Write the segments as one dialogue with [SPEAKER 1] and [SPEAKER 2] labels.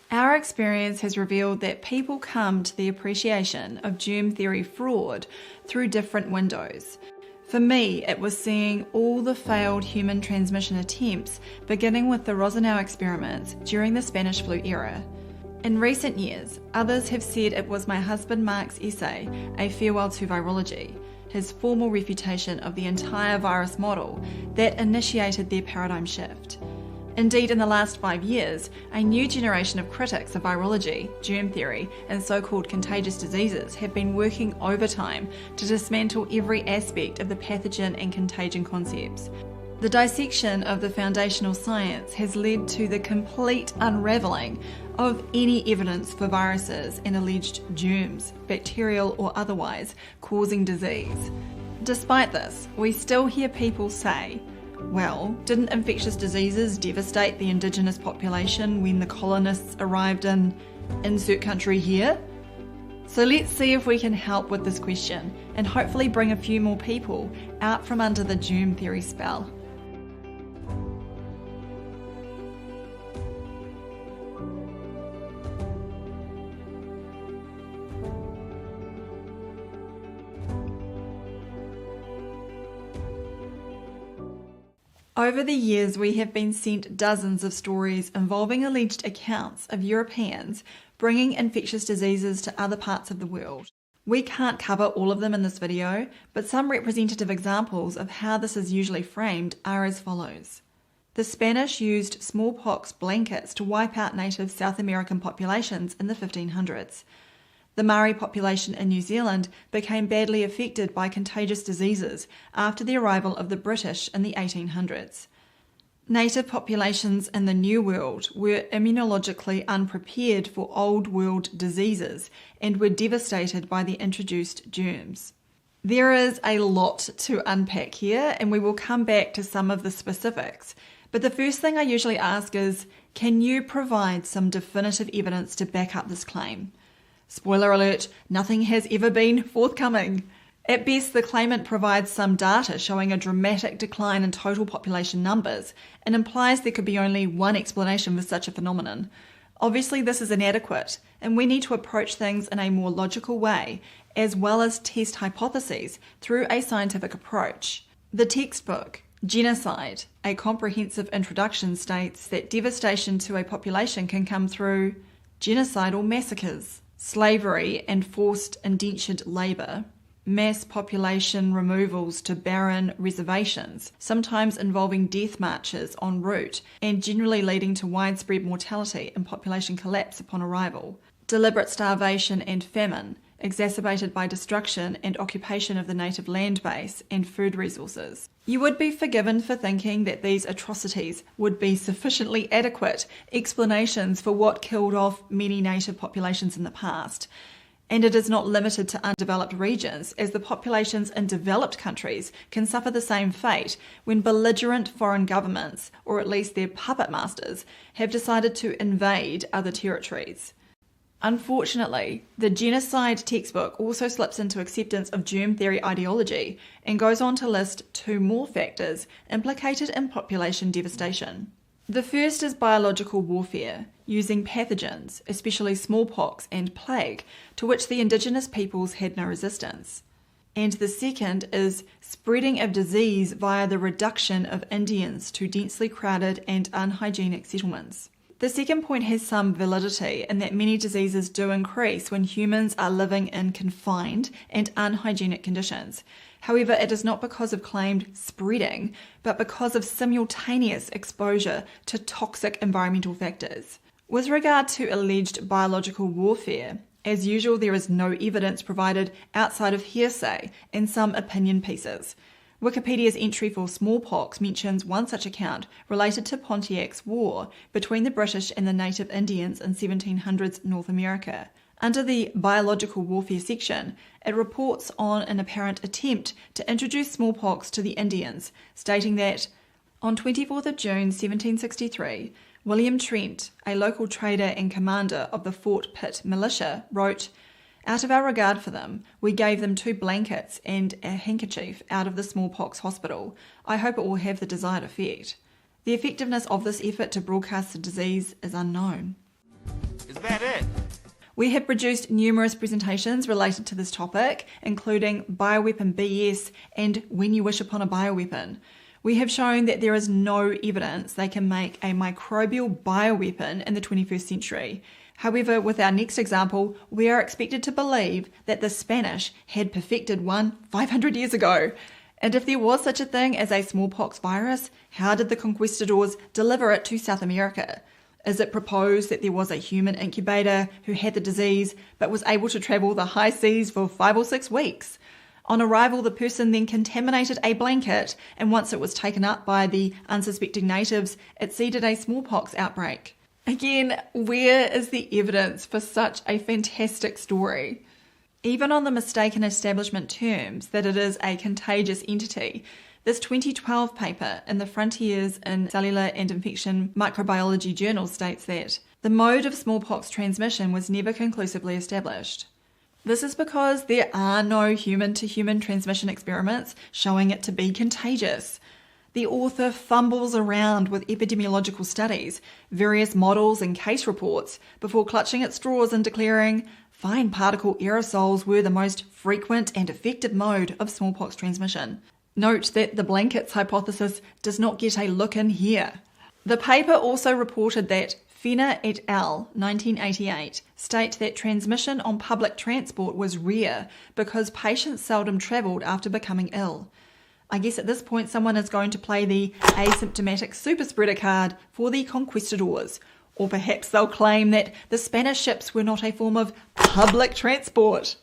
[SPEAKER 1] Our experience has revealed that people come to the appreciation of germ theory fraud through different windows. For me, it was seeing all the failed human transmission attempts, beginning with the Rosenau experiments during the Spanish flu era. In recent years, others have said it was my husband Mark's essay, A Farewell to Virology, his formal refutation of the entire virus model, that initiated their paradigm shift. Indeed, in the last 5 years, a new generation of critics of virology, germ theory, and so-called contagious diseases have been working overtime to dismantle every aspect of the pathogen and contagion concepts. The dissection of the foundational science has led to the complete unravelling of any evidence for viruses and alleged germs, bacterial or otherwise, causing disease. Despite this, we still hear people say, well, didn't infectious diseases devastate the indigenous population when the colonists arrived in insert country here? So let's see if we can help with this question and hopefully bring a few more people out from under the germ theory spell. Over the years, we have been sent dozens of stories involving alleged accounts of Europeans bringing infectious diseases to other parts of the world. We can't cover all of them in this video, but some representative examples of how this is usually framed are as follows. The Spanish used smallpox blankets to wipe out native South American populations in the 1500s. The Maori population in New Zealand became badly affected by contagious diseases after the arrival of the British in the 1800s. Native populations in the New World were immunologically unprepared for Old World diseases and were devastated by the introduced germs. There is a lot to unpack here, and we will come back to some of the specifics. But the first thing I usually ask is, can you provide some definitive evidence to back up this claim? Spoiler alert, nothing has ever been forthcoming. At best, the claimant provides some data showing a dramatic decline in total population numbers and implies there could be only one explanation for such a phenomenon. Obviously, this is inadequate, and we need to approach things in a more logical way, as well as test hypotheses through a scientific approach. The textbook, Genocide, a comprehensive introduction, states that devastation to a population can come through genocidal massacres, slavery and forced indentured labour, mass population removals to barren reservations, sometimes involving death marches en route and generally leading to widespread mortality and population collapse upon arrival, deliberate starvation and famine, exacerbated by destruction and occupation of the native land base and food resources. You would be forgiven for thinking that these atrocities would be sufficiently adequate explanations for what killed off many native populations in the past. And it is not limited to undeveloped regions, as the populations in developed countries can suffer the same fate when belligerent foreign governments, or at least their puppet masters, have decided to invade other territories. Unfortunately, the genocide textbook also slips into acceptance of germ theory ideology and goes on to list 2 more factors implicated in population devastation. The first is biological warfare, using pathogens, especially smallpox and plague, to which the indigenous peoples had no resistance. And the second is spreading of disease via the reduction of Indians to densely crowded and unhygienic settlements. The second point has some validity in that many diseases do increase when humans are living in confined and unhygienic conditions. However, it is not because of claimed spreading, but because of simultaneous exposure to toxic environmental factors. With regard to alleged biological warfare, as usual, there is no evidence provided outside of hearsay and some opinion pieces. Wikipedia's entry for smallpox mentions one such account related to Pontiac's War between the British and the native Indians in 1700s North America. Under the biological warfare section, it reports on an apparent attempt to introduce smallpox to the Indians, stating that on 24th of June 1763, William Trent, a local trader and commander of the Fort Pitt militia, wrote, "Out of our regard for them, we gave them 2 blankets and a handkerchief out of the smallpox hospital. I hope it will have the desired effect." The effectiveness of this effort to broadcast the disease is unknown.
[SPEAKER 2] Is that it?
[SPEAKER 1] We have produced numerous presentations related to this topic, including Bioweapon BS and When You Wish Upon a Bioweapon. We have shown that there is no evidence they can make a microbial bioweapon in the 21st century. However, with our next example, we are expected to believe that the Spanish had perfected one 500 years ago. And if there was such a thing as a smallpox virus, how did the conquistadors deliver it to South America? Is it proposed that there was a human incubator who had the disease but was able to travel the high seas for 5 or 6 weeks? On arrival, the person then contaminated a blanket, and once it was taken up by the unsuspecting natives, it seeded a smallpox outbreak. Again, where is the evidence for such a fantastic story? Even on the mistaken establishment terms that it is a contagious entity, this 2012 paper in the Frontiers in Cellular and Infection Microbiology journal states that the mode of smallpox transmission was never conclusively established. This is because there are no human-to-human transmission experiments showing it to be contagious. The author fumbles around with epidemiological studies, various models and case reports before clutching at straws and declaring fine particle aerosols were the most frequent and effective mode of smallpox transmission. Note that the blankets hypothesis does not get a look in here. The paper also reported that Fenner et al. 1988 state that transmission on public transport was rare because patients seldom travelled after becoming ill. I guess at this point someone is going to play the asymptomatic super spreader card for the conquistadors, or perhaps they'll claim that the Spanish ships were not a form of public transport.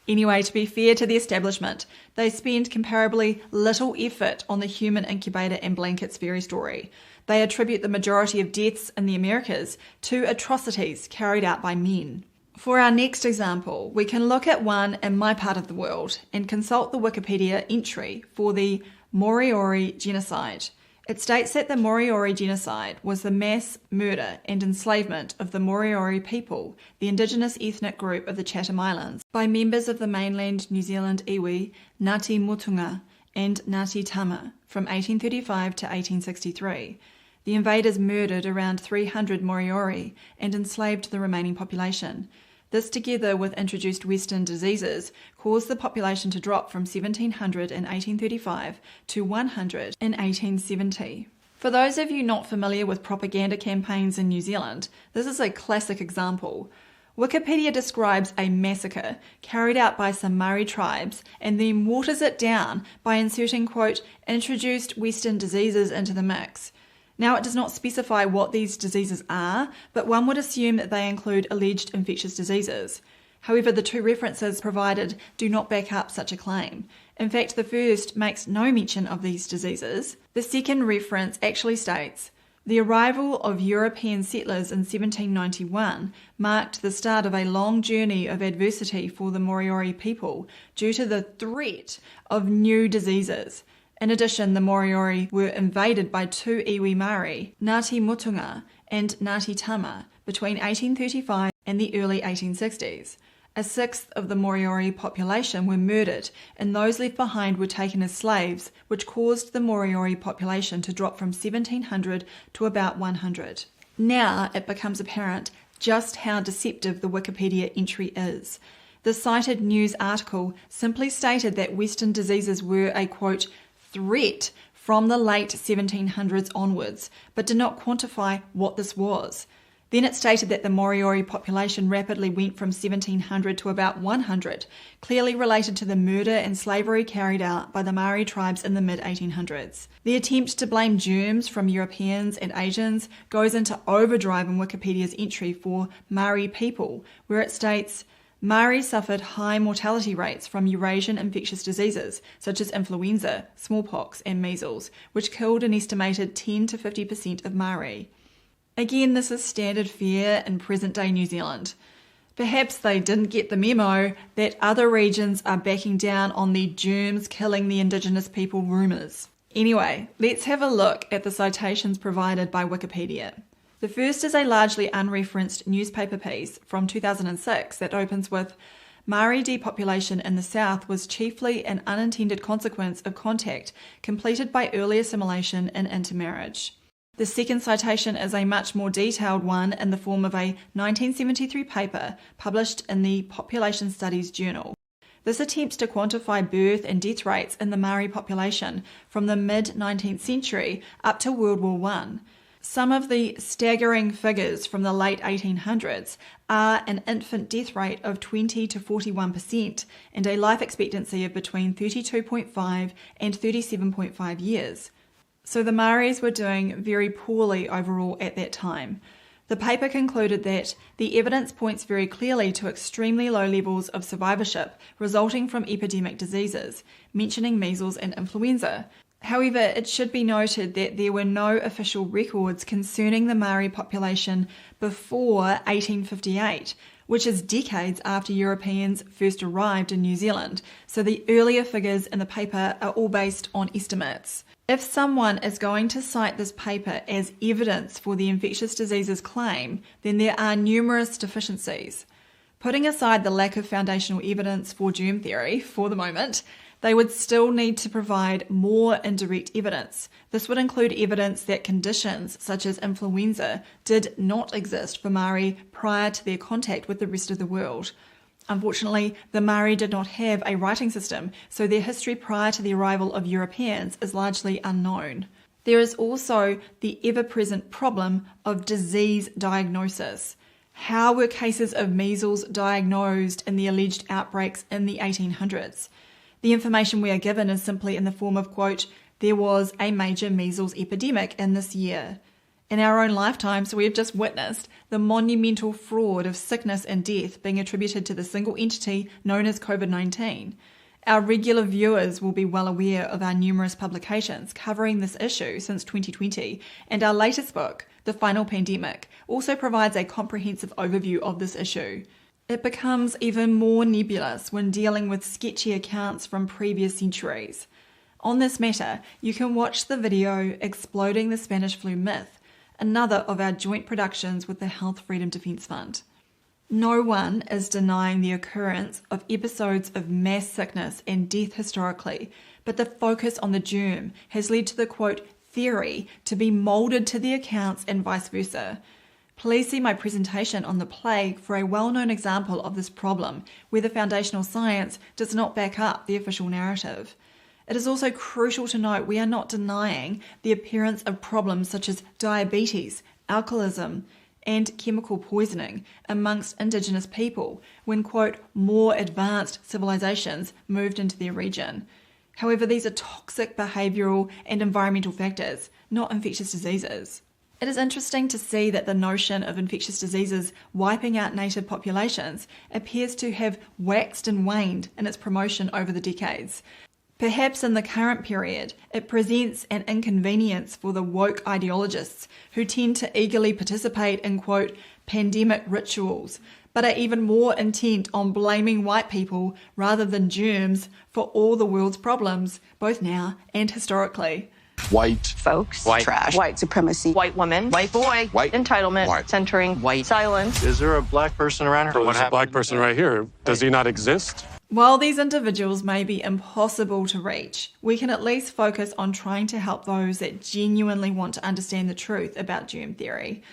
[SPEAKER 1] Anyway, to be fair to the establishment, they spend comparably little effort on the human incubator and blankets fairy story. They attribute the majority of deaths in the Americas to atrocities carried out by men. For our next example, we can look at one in my part of the world and consult the Wikipedia entry for the Moriori genocide. It states that the Moriori genocide was the mass murder and enslavement of the Moriori people, the indigenous ethnic group of the Chatham Islands, by members of the mainland New Zealand iwi, Ngāti Motunga and Ngāti Tama from 1835 to 1863. The invaders murdered around 300 Moriori and enslaved the remaining population. This, together with introduced Western diseases, caused the population to drop from 1,700 in 1835 to 100 in 1870. For those of you not familiar with propaganda campaigns in New Zealand, this is a classic example. Wikipedia describes a massacre carried out by some Maori tribes and then waters it down by inserting, quote, introduced Western diseases into the mix. Now, it does not specify what these diseases are, but one would assume that they include alleged infectious diseases. However, the two references provided do not back up such a claim. In fact, the first makes no mention of these diseases. The second reference actually states, the arrival of European settlers in 1791 marked the start of a long journey of adversity for the Moriori people due to the threat of new diseases. In addition, the Moriori were invaded by two iwi Māori, Ngāti Motunga and Ngāti Tama, between 1835 and the early 1860s. A sixth of the Moriori population were murdered, and those left behind were taken as slaves, which caused the Moriori population to drop from 1,700 to about 100. Now it becomes apparent just how deceptive the Wikipedia entry is. The cited news article simply stated that Western diseases were a, quote, threat from the late 1700s onwards, but did not quantify what this was. Then it stated that the Moriori population rapidly went from 1700 to about 100, clearly related to the murder and slavery carried out by the Maori tribes in the mid-1800s. The attempt to blame germs from Europeans and Asians goes into overdrive in Wikipedia's entry for Maori people, where it states, Maori suffered high mortality rates from Eurasian infectious diseases such as influenza, smallpox and measles, which killed an estimated 10 to 50% of Maori. Again, this is standard fare in present-day New Zealand. Perhaps they didn't get the memo that other regions are backing down on the germs killing the indigenous people rumours. Anyway, let's have a look at the citations provided by Wikipedia. The first is a largely unreferenced newspaper piece from 2006 that opens with, Maori depopulation in the south was chiefly an unintended consequence of contact completed by early assimilation and intermarriage. The second citation is a much more detailed one in the form of a 1973 paper published in the Population Studies Journal. This attempts to quantify birth and death rates in the Maori population from the mid-19th century up to World War I. Some of the staggering figures from the late 1800s are an infant death rate of 20 to 41% and a life expectancy of between 32.5 and 37.5 years. So the Maoris were doing very poorly overall at that time. The paper concluded that the evidence points very clearly to extremely low levels of survivorship resulting from epidemic diseases, mentioning measles and influenza. However, it should be noted that there were no official records concerning the Maori population before 1858, which is decades after Europeans first arrived in New Zealand, so the earlier figures in the paper are all based on estimates. If someone is going to cite this paper as evidence for the infectious diseases claim, then there are numerous deficiencies. Putting aside the lack of foundational evidence for germ theory for the moment, they would still need to provide more indirect evidence. This would include evidence that conditions such as influenza did not exist for Maori prior to their contact with the rest of the world. Unfortunately, the Maori did not have a writing system, so their history prior to the arrival of Europeans is largely unknown. There is also the ever-present problem of disease diagnosis. How were cases of measles diagnosed in the alleged outbreaks in the 1800s? The information we are given is simply in the form of, quote, there was a major measles epidemic in this year. In our own lifetimes, we have just witnessed the monumental fraud of sickness and death being attributed to the single entity known as COVID-19. Our regular viewers will be well aware of our numerous publications covering this issue since 2020, and our latest book, The Final Pandemic, also provides a comprehensive overview of this issue. It becomes even more nebulous when dealing with sketchy accounts from previous centuries. On this matter, you can watch the video Exploding the Spanish Flu Myth, another of our joint productions with the Health Freedom Defence Fund. No one is denying the occurrence of episodes of mass sickness and death historically, but the focus on the germ has led to the, quote, theory to be moulded to the accounts and vice versa. Please see my presentation on the plague for a well-known example of this problem, where the foundational science does not back up the official narrative. It is also crucial to note we are not denying the appearance of problems such as diabetes, alcoholism, and chemical poisoning amongst Indigenous people when, quote, more advanced civilizations moved into their region. However, these are toxic behavioural and environmental factors, not infectious diseases. It is interesting to see that the notion of infectious diseases wiping out native populations appears to have waxed and waned in its promotion over the decades. Perhaps in the current period, it presents an inconvenience for the woke ideologists who tend to eagerly participate in, quote, pandemic rituals, but are even more intent on blaming white people rather than germs for all the world's problems, both now and historically.
[SPEAKER 2] White
[SPEAKER 3] folks,
[SPEAKER 2] white
[SPEAKER 3] trash,
[SPEAKER 4] white supremacy,
[SPEAKER 3] white woman,
[SPEAKER 4] white boy,
[SPEAKER 2] white
[SPEAKER 3] entitlement,
[SPEAKER 2] white
[SPEAKER 3] centering,
[SPEAKER 4] white
[SPEAKER 3] silence.
[SPEAKER 2] Is there a black person around here?
[SPEAKER 5] So there's a black person right here. Does he not exist?
[SPEAKER 1] While these individuals may be impossible to reach, we can at least focus on trying to help those that genuinely want to understand the truth about germ theory.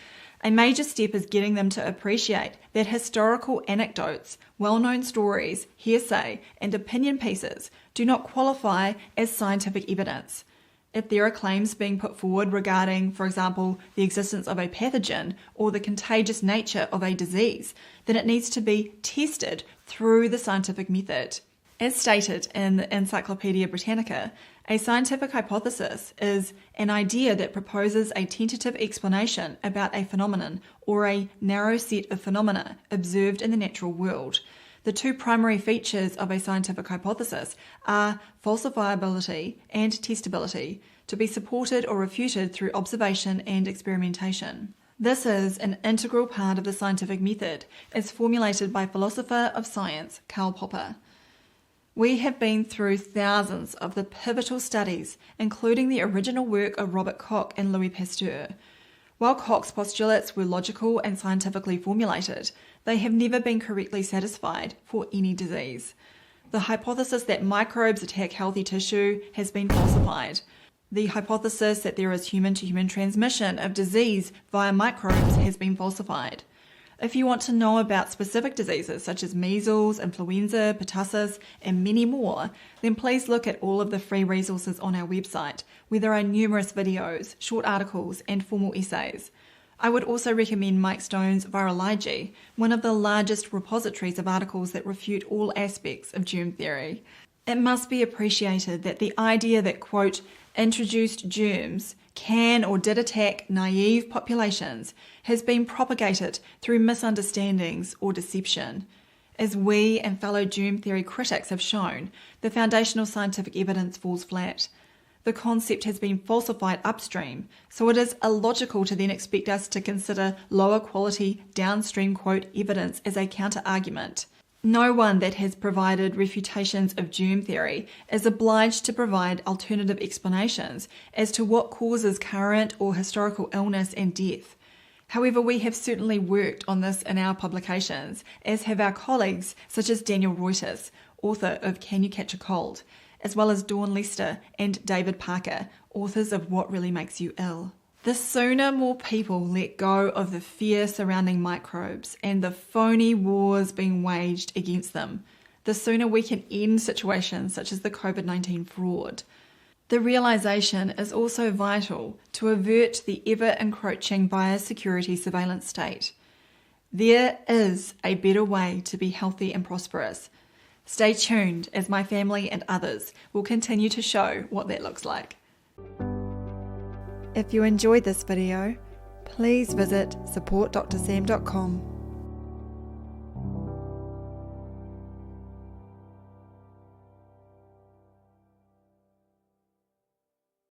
[SPEAKER 1] A major step is getting them to appreciate that historical anecdotes, well-known stories, hearsay, and opinion pieces do not qualify as scientific evidence. If there are claims being put forward regarding, for example, the existence of a pathogen or the contagious nature of a disease, then it needs to be tested through the scientific method. As stated in the Encyclopaedia Britannica, a scientific hypothesis is an idea that proposes a tentative explanation about a phenomenon or a narrow set of phenomena observed in the natural world. The two primary features of a scientific hypothesis are falsifiability and testability, to be supported or refuted through observation and experimentation. This is an integral part of the scientific method, as formulated by philosopher of science Karl Popper. We have been through thousands of the pivotal studies, including the original work of Robert Koch and Louis Pasteur. While Koch's postulates were logical and scientifically formulated, they have never been correctly satisfied for any disease. The hypothesis that microbes attack healthy tissue has been falsified. The hypothesis that there is human-to-human transmission of disease via microbes has been falsified. If you want to know about specific diseases such as measles, influenza, pertussis, and many more, then please look at all of the free resources on our website, where there are numerous videos, short articles, and formal essays. I would also recommend Mike Stone's Virology, one of the largest repositories of articles that refute all aspects of germ theory. It must be appreciated that the idea that, quote, introduced germs can or did attack naive populations has been propagated through misunderstandings or deception. As we and fellow germ theory critics have shown, the foundational scientific evidence falls flat. The concept has been falsified upstream, so it is illogical to then expect us to consider lower quality downstream quote evidence as a counter-argument. No one that has provided refutations of germ theory is obliged to provide alternative explanations as to what causes current or historical illness and death. However, we have certainly worked on this in our publications, as have our colleagues such as Daniel Reuters, author of Can You Catch a Cold, as well as Dawn Lester and David Parker, authors of What Really Makes You Ill. The sooner more people let go of the fear surrounding microbes and the phony wars being waged against them, the sooner we can end situations such as the COVID-19 fraud. The realization is also vital to avert the ever-encroaching biosecurity surveillance state. There is a better way to be healthy and prosperous. Stay tuned as my family and others will continue to show what that looks like. If you enjoyed this video, please visit supportdrsam.com.